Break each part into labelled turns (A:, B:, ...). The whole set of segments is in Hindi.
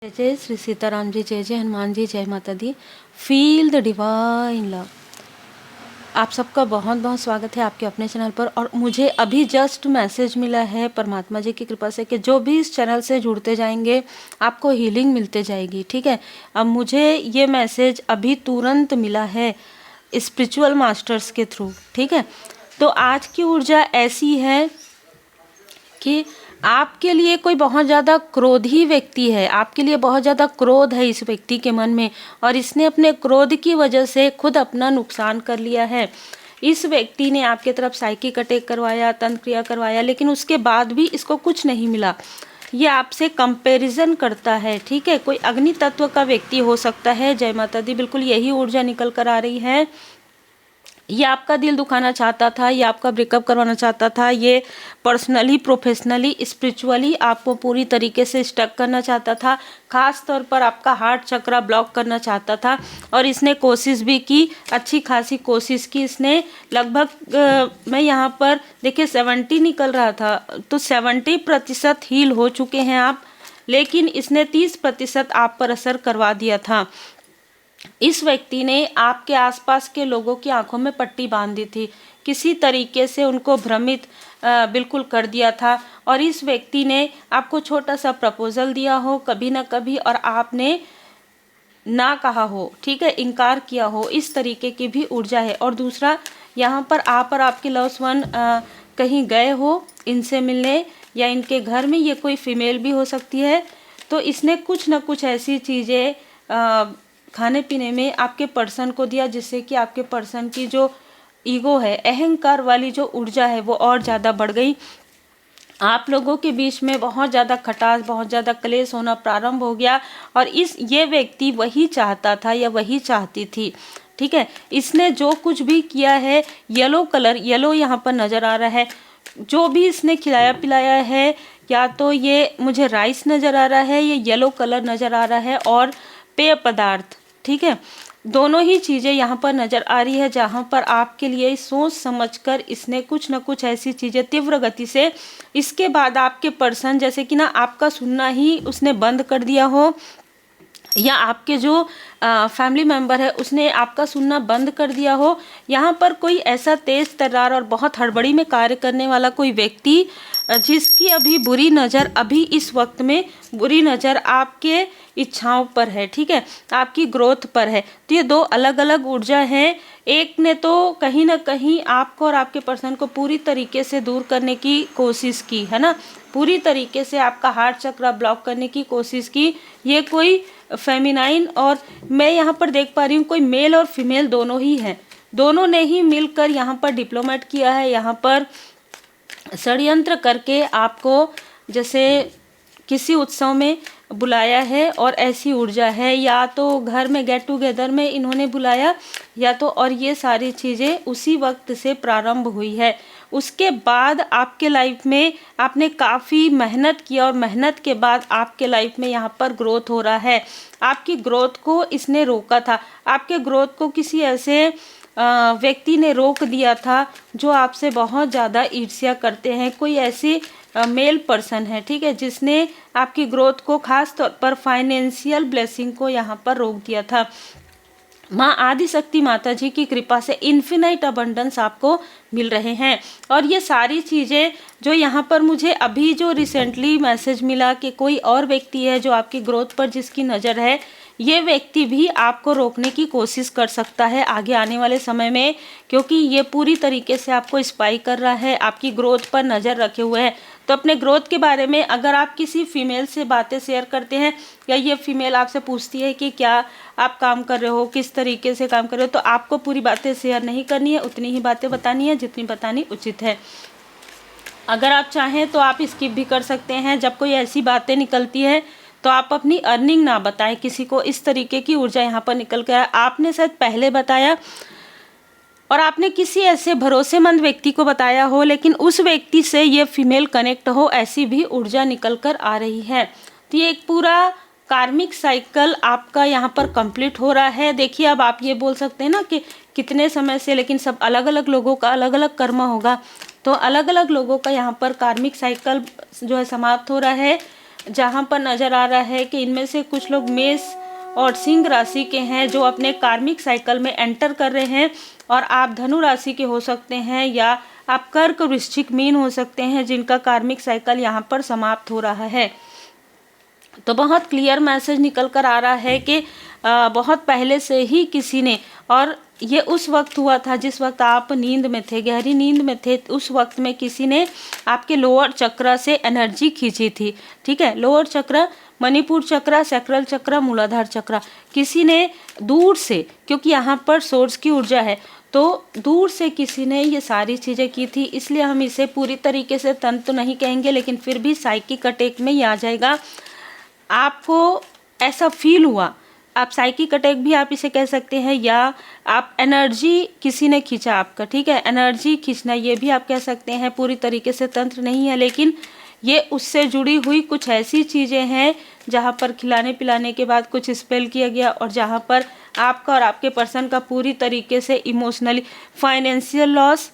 A: जय जय श्री सीताराम जी, जय जय हनुमान जी, जय माता दी। Feel the divine love. आप सबका बहुत बहुत स्वागत है आपके अपने चैनल पर। और मुझे अभी जस्ट मैसेज मिला है परमात्मा जी की कृपा से कि जो भी इस चैनल से जुड़ते जाएंगे आपको हीलिंग मिलते जाएगी। ठीक है, अब मुझे ये मैसेज अभी तुरंत मिला है स्पिरिचुअल मास्टर्स के थ्रू। ठीक है, तो आज की ऊर्जा ऐसी है कि आपके लिए कोई बहुत ज़्यादा क्रोधी व्यक्ति है, आपके लिए बहुत ज़्यादा क्रोध है इस व्यक्ति के मन में, और इसने अपने क्रोध की वजह से खुद अपना नुकसान कर लिया है। इस व्यक्ति ने आपके तरफ साइकिक अटैक करवाया, तंत्र क्रिया करवाया, लेकिन उसके बाद भी इसको कुछ नहीं मिला। ये आपसे कंपैरिजन करता है। ठीक है, कोई अग्नि तत्व का व्यक्ति हो सकता है। जय माता दी, बिल्कुल यही ऊर्जा निकल कर आ रही है। ये आपका दिल दुखाना चाहता था, ये आपका ब्रेकअप करवाना चाहता था, ये पर्सनली, प्रोफेशनली, स्पिरिचुअली आपको पूरी तरीके से स्टक करना चाहता था। खास तौर पर आपका हार्ट चक्रा ब्लॉक करना चाहता था, और इसने कोशिश भी की, अच्छी खासी कोशिश की इसने। लगभग मैं यहाँ पर देखिए 70 निकल रहा था, तो 70% हील हो चुके हैं आप, लेकिन इसने 30% आप पर असर करवा दिया था। इस व्यक्ति ने आपके आसपास के लोगों की आंखों में पट्टी बांध दी थी, किसी तरीके से उनको भ्रमित बिल्कुल कर दिया था। और इस व्यक्ति ने आपको छोटा सा प्रपोजल दिया हो कभी ना कभी, और आपने ना कहा हो, ठीक है, इनकार किया हो, इस तरीके की भी ऊर्जा है। और दूसरा, यहाँ पर आप और आपके लव्ड वन कहीं गए हो इनसे मिलने, या इनके घर में ये कोई फीमेल भी हो सकती है, तो इसने कुछ ना कुछ ऐसी चीज़ें खाने पीने में आपके पर्सन को दिया, जिससे कि आपके पर्सन की जो ईगो है, अहंकार वाली जो ऊर्जा है, वो और ज़्यादा बढ़ गई। आप लोगों के बीच में बहुत ज़्यादा खटास, बहुत ज़्यादा क्लेश होना प्रारंभ हो गया। और ये व्यक्ति वही चाहता था या वही चाहती थी। ठीक है, इसने जो कुछ भी किया है, येलो कलर, येलो यहाँ पर नज़र आ रहा है, जो भी इसने खिलाया पिलाया है, या तो ये मुझे राइस नज़र आ रहा है, ये येलो कलर नज़र आ रहा है, और पेय पदार्थ, ठीक है, दोनों ही चीज़ें यहाँ पर नज़र आ रही है, जहाँ पर आपके लिए सोच समझकर इसने कुछ ना कुछ ऐसी चीज़ें तीव्र गति से, इसके बाद आपके पर्सन जैसे कि ना आपका सुनना ही उसने बंद कर दिया हो, या आपके जो फैमिली मेम्बर है उसने आपका सुनना बंद कर दिया हो। यहाँ पर कोई ऐसा तेज़ तर्रार और बहुत हड़बड़ी में कार्य करने वाला कोई व्यक्ति, जिसकी अभी बुरी नज़र, अभी इस वक्त में बुरी नज़र आपके इच्छाओं पर है, ठीक है, आपकी ग्रोथ पर है। तो ये दो अलग अलग ऊर्जा हैं। एक ने तो कहीं ना कहीं आपको और आपके पर्सन को पूरी तरीके से दूर करने की कोशिश की है ना, पूरी तरीके से आपका हार्ट चक्र ब्लॉक करने की कोशिश की। ये कोई फेमिनाइन, और मैं यहाँ पर देख पा रही हूँ कोई मेल और फीमेल दोनों ही हैं, दोनों ने ही मिलकर यहाँ पर डिप्लोमेट किया है, यहाँ पर षड्यंत्र करके आपको जैसे किसी उत्सव में बुलाया है। और ऐसी ऊर्जा है, या तो घर में गेट टुगेदर में इन्होंने बुलाया, या तो, और ये सारी चीज़ें उसी वक्त से प्रारंभ हुई है। उसके बाद आपके लाइफ में आपने काफ़ी मेहनत किया, और मेहनत के बाद आपके लाइफ में यहाँ पर ग्रोथ हो रहा है। आपकी ग्रोथ को इसने रोका था, आपके ग्रोथ को किसी ऐसे व्यक्ति ने रोक दिया था जो आपसे बहुत ज़्यादा ईर्ष्या करते हैं। कोई ऐसी मेल पर्सन है, ठीक है, जिसने आपकी ग्रोथ को, खास तौर पर फाइनेंशियल ब्लेसिंग को यहाँ पर रोक दिया था। माँ आदिशक्ति माता जी की कृपा से इन्फिनाइट अबंडेंस आपको मिल रहे हैं। और ये सारी चीज़ें जो यहाँ पर मुझे अभी जो रिसेंटली मैसेज मिला कि कोई और व्यक्ति है जो आपकी ग्रोथ पर जिसकी नज़र है, ये व्यक्ति भी आपको रोकने की कोशिश कर सकता है आगे आने वाले समय में, क्योंकि ये पूरी तरीके से आपको स्पाई कर रहा है, आपकी ग्रोथ पर नज़र रखे हुए है। तो अपने ग्रोथ के बारे में अगर आप किसी फीमेल से बातें शेयर करते हैं, या ये फीमेल आपसे पूछती है कि क्या आप काम कर रहे हो, किस तरीके से काम कर रहे हो, तो आपको पूरी बातें शेयर नहीं करनी है, उतनी ही बातें बतानी है जितनी बतानी उचित है। अगर आप चाहें तो आप स्किप भी कर सकते हैं। जब कोई ऐसी बातें निकलती है तो आप अपनी अर्निंग ना बताएं किसी को। इस तरीके की ऊर्जा यहाँ पर निकल कर आपने शायद पहले बताया, और आपने किसी ऐसे भरोसेमंद व्यक्ति को बताया हो, लेकिन उस व्यक्ति से ये फीमेल कनेक्ट हो, ऐसी भी ऊर्जा निकल कर आ रही है। तो ये एक पूरा कार्मिक साइकिल आपका यहाँ पर कंप्लीट हो रहा है। देखिए, अब आप ये बोल सकते हैं ना कि कितने समय से, लेकिन सब अलग अलग लोगों का अलग अलग कर्म होगा। तो अलग अलग लोगों का यहाँ पर कार्मिक साइकिल जो है समाप्त हो रहा है। जहाँ पर नज़र आ रहा है कि इनमें से कुछ लोग मेष और सिंह राशि के हैं जो अपने कार्मिक साइकिल में एंटर कर रहे हैं, और आप धनु राशि के हो सकते हैं, या आप कर्क वृश्चिक मीन हो सकते हैं जिनका कार्मिक साइकिल यहाँ पर समाप्त हो रहा है। तो बहुत क्लियर मैसेज निकल कर आ रहा है कि बहुत पहले से ही किसी ने, और ये उस वक्त हुआ था जिस वक्त आप नींद में थे, गहरी नींद में थे, उस वक्त में किसी ने आपके लोअर चक्र से एनर्जी खींची थी। ठीक है, लोअर चक्र, मणिपुर चक्र, सैक्रल चक्र, मूलाधार चक्र, किसी ने दूर से, क्योंकि यहाँ पर सोर्स की ऊर्जा है, तो दूर से किसी ने ये सारी चीज़ें की थी। इसलिए हम इसे पूरी तरीके से तंत्र तो नहीं कहेंगे, लेकिन फिर भी साइकिक अटैक में ही आ जाएगा। आपको ऐसा फील हुआ, आप साइकिक अटैक भी आप इसे कह सकते हैं, या आप एनर्जी किसी ने खींचा आपका। ठीक है, एनर्जी खींचना ये भी आप कह सकते हैं, पूरी तरीके से तंत्र नहीं है, लेकिन ये उससे जुड़ी हुई कुछ ऐसी चीज़ें हैं जहाँ पर खिलाने पिलाने के बाद कुछ स्पेल किया गया, और जहाँ पर आपका और आपके पर्सन का पूरी तरीके से emotionally, financial loss,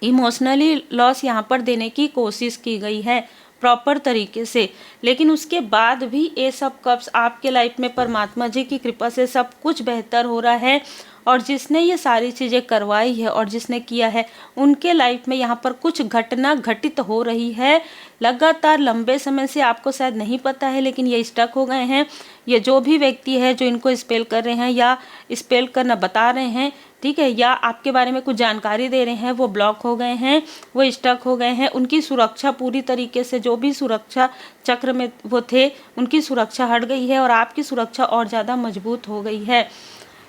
A: emotionally loss यहाँ पर देने की कोशिश की गई है प्रॉपर तरीके से। लेकिन उसके बाद भी ये सब कब्स आपके लाइफ में परमात्मा जी की कृपा से सब कुछ बेहतर हो रहा है, और जिसने ये सारी चीज़ें करवाई है और जिसने किया है उनके लाइफ में यहाँ पर कुछ घटना घटित हो रही है लगातार लंबे समय से। आपको शायद नहीं पता है, लेकिन ये स्टक हो गए हैं। ये जो भी व्यक्ति है जो इनको स्पेल कर रहे हैं या स्पेल करना बता रहे हैं, ठीक है, या आपके बारे में कुछ जानकारी दे रहे हैं, वो ब्लॉक हो गए हैं, वो स्टक हो गए हैं। उनकी सुरक्षा पूरी तरीके से, जो भी सुरक्षा चक्र में वो थे, उनकी सुरक्षा हट गई है और आपकी सुरक्षा और ज़्यादा मजबूत हो गई है।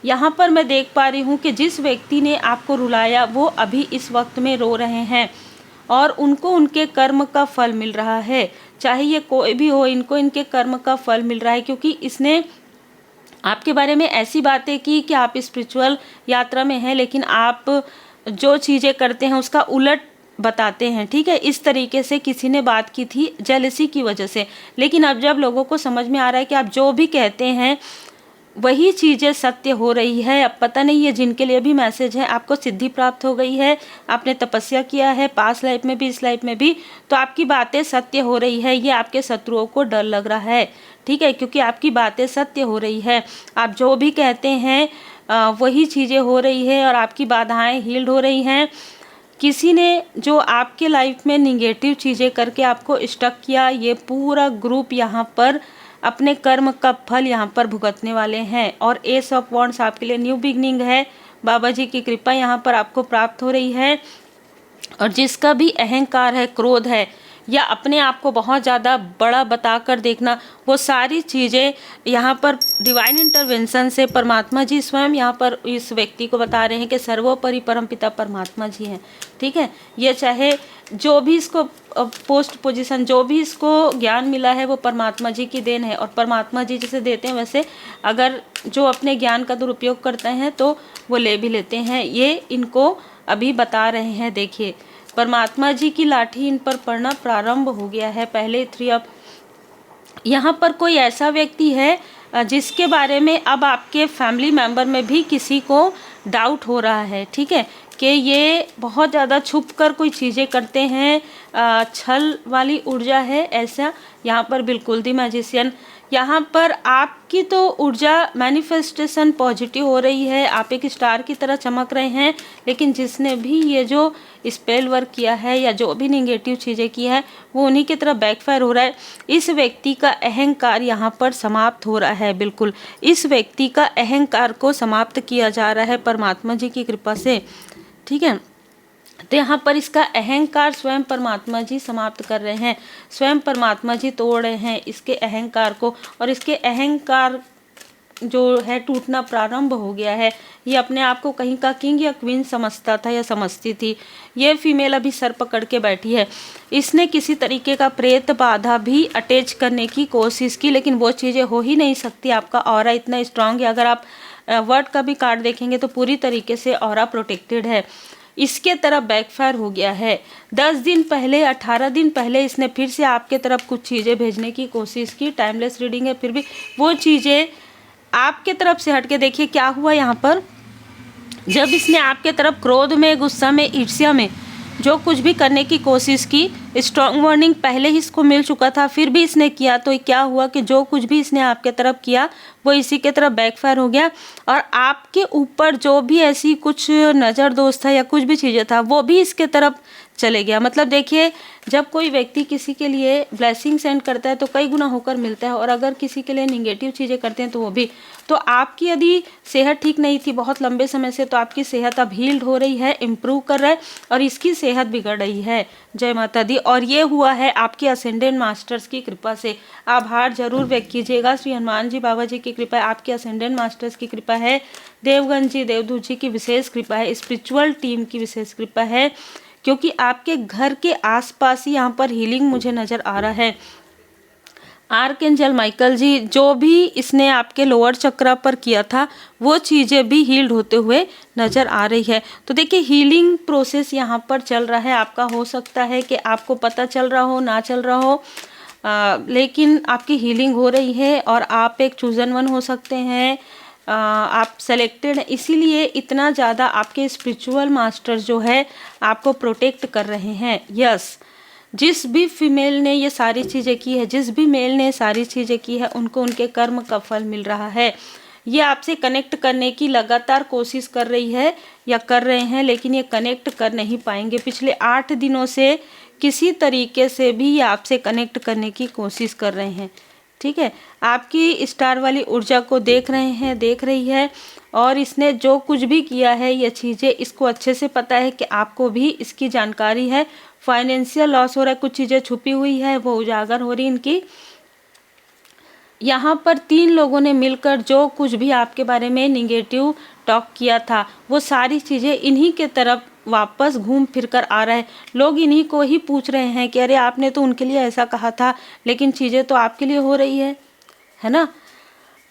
A: यहाँ पर मैं देख पा रही हूँ कि जिस व्यक्ति ने आपको रुलाया वो अभी इस वक्त में रो रहे हैं, और उनको उनके कर्म का फल मिल रहा है। चाहे ये कोई भी हो, इनको इनके कर्म का फल मिल रहा है, क्योंकि इसने आपके बारे में ऐसी बातें की कि आप स्पिरिचुअल यात्रा में हैं, लेकिन आप जो चीज़ें करते हैं उसका उलट बताते हैं। ठीक है, इस तरीके से किसी ने बात की थी जेलसी की वजह से। लेकिन अब जब लोगों को समझ में आ रहा है कि आप जो भी कहते हैं वही चीज़ें सत्य हो रही है, अब पता नहीं है जिनके लिए भी मैसेज है, आपको सिद्धि प्राप्त हो गई है, आपने तपस्या किया है पास्ट लाइफ में भी, इस लाइफ में भी, तो आपकी बातें सत्य हो रही है। ये आपके शत्रुओं को डर लग रहा है। ठीक है, क्योंकि आपकी बातें सत्य हो रही है, आप जो भी कहते हैं वही चीज़ें हो रही है, और आपकी बाधाएँ हील्ड हो रही हैं। किसी ने जो आपके लाइफ में निगेटिव चीज़ें करके आपको स्टक किया, ये पूरा ग्रुप यहाँ पर अपने कर्म का फल यहाँ पर भुगतने वाले हैं। और एस ऑफ वॉन्ड्स आपके लिए न्यू बिगनिंग है। बाबा जी की कृपा यहाँ पर आपको प्राप्त हो रही है। और जिसका भी अहंकार है, क्रोध है, या अपने आप को बहुत ज़्यादा बड़ा बताकर देखना, वो सारी चीज़ें यहाँ पर डिवाइन इंटरवेंशन से परमात्मा जी स्वयं यहाँ पर इस व्यक्ति को बता रहे हैं कि सर्वोपरि परमपिता परमात्मा जी हैं। ठीक है, ये चाहे जो भी इसको पोस्ट पोजीशन, जो भी इसको ज्ञान मिला है, वो परमात्मा जी की देन है। और परमात्मा जी जिसे देते हैं, वैसे अगर जो अपने ज्ञान का दुरुपयोग करते हैं तो वो ले भी लेते हैं। ये इनको अभी बता रहे हैं। देखिए, परमात्मा जी की लाठी इन पर पड़ना प्रारंभ हो गया है। पहले 3 अब यहाँ पर कोई ऐसा व्यक्ति है जिसके बारे में अब आपके फैमिली मेंबर में भी किसी को डाउट हो रहा है। ठीक है, कि ये बहुत ज़्यादा छुप कर कोई चीज़ें करते हैं, छल वाली ऊर्जा है ऐसा। यहाँ पर बिल्कुल दी मैजिशियन, यहाँ पर आपकी तो ऊर्जा मैनिफेस्टेशन पॉजिटिव हो रही है, आप एक स्टार की तरह चमक रहे हैं। लेकिन जिसने भी ये जो स्पेल वर्क किया है या जो भी निगेटिव चीज़ें की है, वो उन्हीं की तरह बैकफायर हो रहा है। इस व्यक्ति का अहंकार यहाँ पर समाप्त हो रहा है। बिल्कुल इस व्यक्ति का अहंकार को समाप्त किया जा रहा है परमात्मा जी की कृपा से। ठीक है, तो यहाँ पर इसका अहंकार स्वयं परमात्मा जी समाप्त कर रहे हैं, स्वयं परमात्मा जी तोड़ रहे हैं इसके अहंकार को। और इसके अहंकार जो है टूटना प्रारंभ हो गया है। ये अपने आप को कहीं का किंग या क्वीन समझता था या समझती थी। ये फीमेल अभी सर पकड़ के बैठी है। इसने किसी तरीके का प्रेत बाधा भी अटैच करने की कोशिश की, लेकिन वो चीज़ें हो ही नहीं सकती। आपका ऑरा इतना स्ट्रांग है। अगर आप वर्ड का भी कार्ड देखेंगे तो पूरी तरीके से ऑरा प्रोटेक्टेड है। इसके तरफ बैकफायर हो गया है। 10 दिन पहले, 18 दिन पहले इसने फिर से आपके तरफ कुछ चीज़ें भेजने की कोशिश की। टाइमलेस रीडिंग है, फिर भी वो चीज़ें आपके तरफ से हट के देखिए क्या हुआ यहाँ पर। जब इसने आपके तरफ क्रोध में, गुस्सा में, ईर्ष्या में जो कुछ भी करने की कोशिश की, स्ट्रॉन्ग वार्निंग पहले ही इसको मिल चुका था, फिर भी इसने किया, तो क्या हुआ कि जो कुछ भी इसने आपके तरफ किया वो इसी के तरफ बैकफायर हो गया। और आपके ऊपर जो भी ऐसी कुछ नज़र दोष था या कुछ भी चीज़ें था वो भी इसके तरफ चले गया। मतलब देखिए, जब कोई व्यक्ति किसी के लिए ब्लेसिंग सेंड करता है तो कई गुना होकर मिलता है, और अगर किसी के लिए निगेटिव चीज़ें करते हैं तो वो भी। तो आपकी यदि सेहत ठीक नहीं थी बहुत लंबे समय से, तो आपकी सेहत अब हील्ड हो रही है, इम्प्रूव कर रहा है, और इसकी सेहत बिगड़ रही है। जय माता दी। और ये हुआ है आपके असेंडेंट मास्टर्स की कृपा से। आभार जरूर व्यक्त कीजिएगा। श्री हनुमान जी बाबा जी की कृपा है, आपके असेंडेंट मास्टर्स की कृपा है, देवगन जी देवदूत जी की विशेष कृपा है, स्पिरिचुअल टीम की विशेष कृपा है, क्योंकि आपके घर के आसपास ही यहाँ पर हीलिंग मुझे नज़र आ रहा है। आर्कएंजल माइकल जी, जो भी इसने आपके लोअर चक्रा पर किया था वो चीज़ें भी हील्ड होते हुए नज़र आ रही है। तो देखिए, हीलिंग प्रोसेस यहाँ पर चल रहा है आपका। हो सकता है कि आपको पता चल रहा हो, ना चल रहा हो, लेकिन आपकी हीलिंग हो रही है, और आप एक चूजन वन हो सकते हैं। आप सेलेक्टेड, इसीलिए इतना ज़्यादा आपके स्पिरिचुअल मास्टर्स जो है आपको प्रोटेक्ट कर रहे हैं। यस, जिस भी फीमेल ने ये सारी चीज़ें की है, जिस भी मेल ने सारी चीज़ें की है, उनको उनके कर्म का फल मिल रहा है। ये आपसे कनेक्ट करने की लगातार कोशिश कर रही है या कर रहे हैं, लेकिन ये कनेक्ट कर नहीं पाएंगे। पिछले 8 दिनों से किसी तरीके से भी ये आपसे कनेक्ट करने की कोशिश कर रहे हैं। ठीक है, आपकी स्टार वाली ऊर्जा को देख रहे हैं, देख रही है, और इसने जो कुछ भी किया है ये चीज़ें इसको अच्छे से पता है कि आपको भी इसकी जानकारी है। फाइनेंशियल लॉस हो रहा है, कुछ चीज़ें छुपी हुई है वो उजागर हो रही इनकी। यहाँ पर 3 लोगों ने मिलकर जो कुछ भी आपके बारे में निगेटिव टॉक किया था वो सारी चीज़ें इन्हीं के तरफ वापस घूम फिर कर आ रहा है। लोग इन्हीं को ही पूछ रहे हैं कि अरे आपने तो उनके लिए ऐसा कहा था, लेकिन चीज़ें तो आपके लिए हो रही है ना।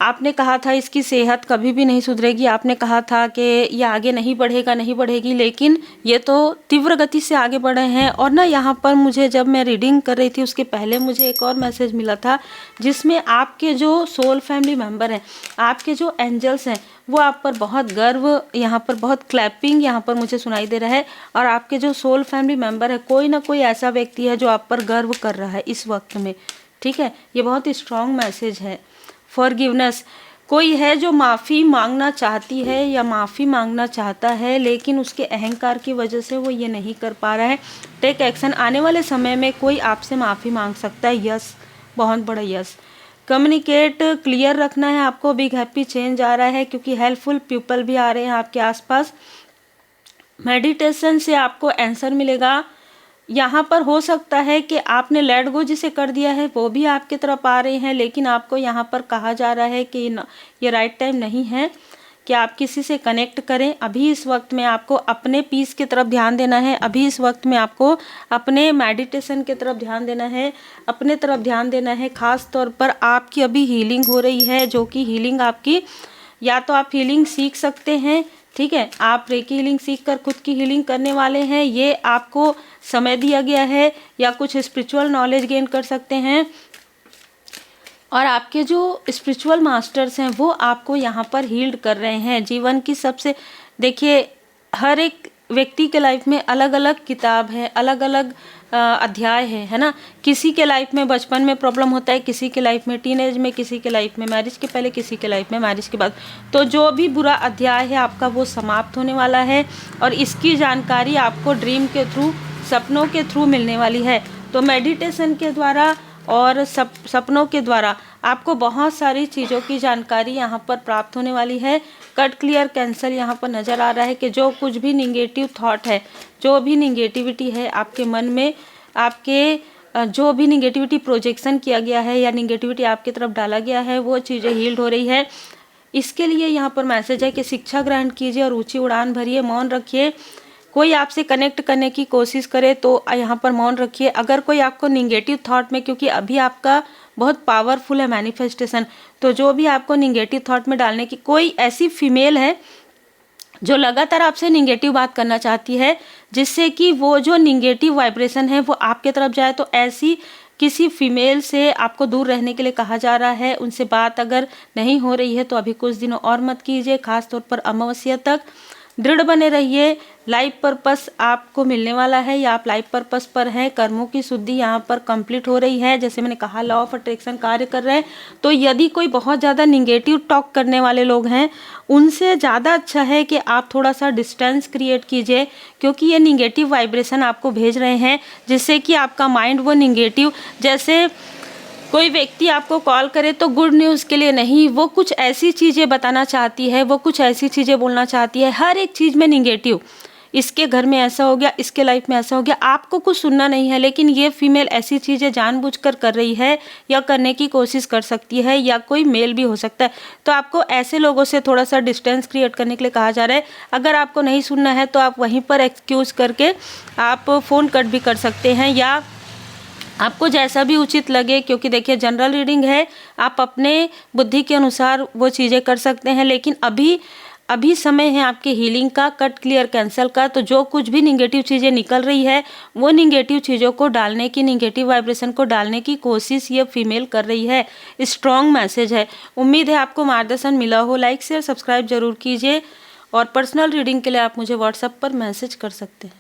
A: आपने कहा था इसकी सेहत कभी भी नहीं सुधरेगी, आपने कहा था कि ये आगे नहीं बढ़ेगी, लेकिन ये तो तीव्र गति से आगे बढ़े हैं। और ना यहाँ पर मुझे, जब मैं रीडिंग कर रही थी उसके पहले मुझे एक और मैसेज मिला था, जिसमें आपके जो सोल फैमिली मेम्बर हैं, आपके जो एंजल्स हैं, वो आप पर बहुत गर्व, यहाँ पर बहुत क्लैपिंग यहाँ पर मुझे सुनाई दे रहा है। और आपके जो सोल फैमिली मेम्बर है, कोई ना कोई ऐसा व्यक्ति है जो आप पर गर्व कर रहा है इस वक्त में। ठीक है, ये बहुत स्ट्रॉन्ग मैसेज है। फॉरगिवनेस, कोई है जो माफ़ी मांगना चाहती है या माफ़ी मांगना चाहता है, लेकिन उसके अहंकार की वजह से वो ये नहीं कर पा रहा है। टेक एक्शन, आने वाले समय में कोई आपसे माफ़ी मांग सकता है। यस, बहुत बड़ा यस। कम्युनिकेट क्लियर रखना है आपको। बिग हैप्पी चेंज आ रहा है, क्योंकि हेल्पफुल पीपल भी आ रहे हैं आपके आसपास। मेडिटेशन से आपको आंसर मिलेगा। यहाँ पर हो सकता है कि आपने लेट गो जिसे कर दिया है वो भी आपके तरफ आ रहे हैं, लेकिन आपको यहाँ पर कहा जा रहा है कि ये राइट टाइम नहीं है कि आप किसी से कनेक्ट करें। अभी इस वक्त में आपको अपने पीस की तरफ ध्यान देना है। अभी इस वक्त में आपको अपने मेडिटेशन की तरफ ध्यान देना है, अपने तरफ ध्यान देना है। ख़ास तौर पर आपकी अभी हीलिंग हो रही है, जो कि हीलिंग आपकी, या तो आप हीलिंग सीख सकते हैं, ठीक है, आप रेकी हीलिंग सीखकर खुद की हीलिंग करने वाले हैं, ये आपको समय दिया गया है, या कुछ स्पिरिचुअल नॉलेज गेन कर सकते हैं। और आपके जो स्पिरिचुअल मास्टर्स हैं वो आपको यहाँ पर हील्ड कर रहे हैं। जीवन की सबसे, देखिए, हर एक व्यक्ति के लाइफ में अलग अलग किताब है, अलग अलग अध्याय है ना। किसी के लाइफ में बचपन में प्रॉब्लम होता है, किसी के लाइफ में टीनेज में, किसी के लाइफ में मैरिज के पहले, किसी के लाइफ में मैरिज के बाद। तो जो भी बुरा अध्याय है आपका वो समाप्त होने वाला है, और इसकी जानकारी आपको ड्रीम के थ्रू, सपनों के थ्रू मिलने वाली है। तो मेडिटेशन के द्वारा और सपनों के द्वारा आपको बहुत सारी चीज़ों की जानकारी यहाँ पर प्राप्त होने वाली है। कट क्लियर कैंसल यहाँ पर नज़र आ रहा है कि जो कुछ भी निगेटिव थॉट है, जो भी निगेटिविटी है आपके मन में, आपके जो भी निगेटिविटी प्रोजेक्शन किया गया है या निगेटिविटी आपकी तरफ डाला गया है, वो चीज़ें हील्ड हो रही है। इसके लिए यहाँ पर मैसेज है कि शिक्षा ग्रहण कीजिए और ऊँची उड़ान भरिए, मौन रखिए। कोई आपसे कनेक्ट करने की कोशिश करे तो यहाँ पर मौन रखिए। अगर कोई आपको निगेटिव थॉट में, क्योंकि अभी आपका बहुत पावरफुल है मैनिफेस्टेशन, तो जो भी आपको निगेटिव थॉट में डालने की, कोई ऐसी फीमेल है जो लगातार आपसे निगेटिव बात करना चाहती है, जिससे कि वो जो निगेटिव वाइब्रेशन है वो आपके तरफ जाए, तो ऐसी किसी फीमेल से आपको दूर रहने के लिए कहा जा रहा है। उनसे बात अगर नहीं हो रही है तो अभी कुछ दिनों और मत कीजिए, खास तौर पर अमावस्या तक। दृढ़ बने रहिए। लाइफ पर्पस आपको मिलने वाला है या आप लाइफ पर्पस पर हैं। कर्मों की शुद्धि यहाँ पर कंप्लीट हो रही है। जैसे मैंने कहा लॉ ऑफ अट्रैक्शन कार्य कर रहे हैं। तो यदि कोई बहुत ज़्यादा निगेटिव टॉक करने वाले लोग हैं, उनसे ज़्यादा अच्छा है कि आप थोड़ा सा डिस्टेंस क्रिएट कीजिए, क्योंकि ये निगेटिव वाइब्रेशन आपको भेज रहे हैं, जिससे कि आपका माइंड वो निगेटिव, जैसे कोई व्यक्ति आपको कॉल करे तो गुड न्यूज़ के लिए नहीं, वो कुछ ऐसी चीज़ें बताना चाहती है, वो कुछ ऐसी चीज़ें बोलना चाहती है, हर एक चीज़ में निगेटिव। इसके घर में ऐसा हो गया, इसके लाइफ में ऐसा हो गया, आपको कुछ सुनना नहीं है। लेकिन ये फीमेल ऐसी चीज़ें जानबूझकर कर रही है या करने की कोशिश कर सकती है, या कोई मेल भी हो सकता है। तो आपको ऐसे लोगों से थोड़ा सा डिस्टेंस क्रिएट करने के लिए कहा जा रहा है। अगर आपको नहीं सुनना है तो आप वहीं पर एक्सक्यूज़ करके आप फ़ोन कट भी कर सकते हैं, या आपको जैसा भी उचित लगे, क्योंकि देखिए जनरल रीडिंग है, आप अपने बुद्धि के अनुसार वो चीज़ें कर सकते हैं। लेकिन अभी समय है आपके हीलिंग का, कट क्लियर कैंसल का। तो जो कुछ भी निगेटिव चीज़ें निकल रही है, वो निगेटिव चीज़ों को डालने की, निगेटिव वाइब्रेशन को डालने की कोशिश ये फीमेल कर रही है। स्ट्रॉन्ग मैसेज है। उम्मीद है आपको मार्गदर्शन मिला हो। लाइक शेयर सब्सक्राइब जरूर कीजिए, और पर्सनल रीडिंग के लिए आप मुझे व्हाट्सएप पर मैसेज कर सकते हैं।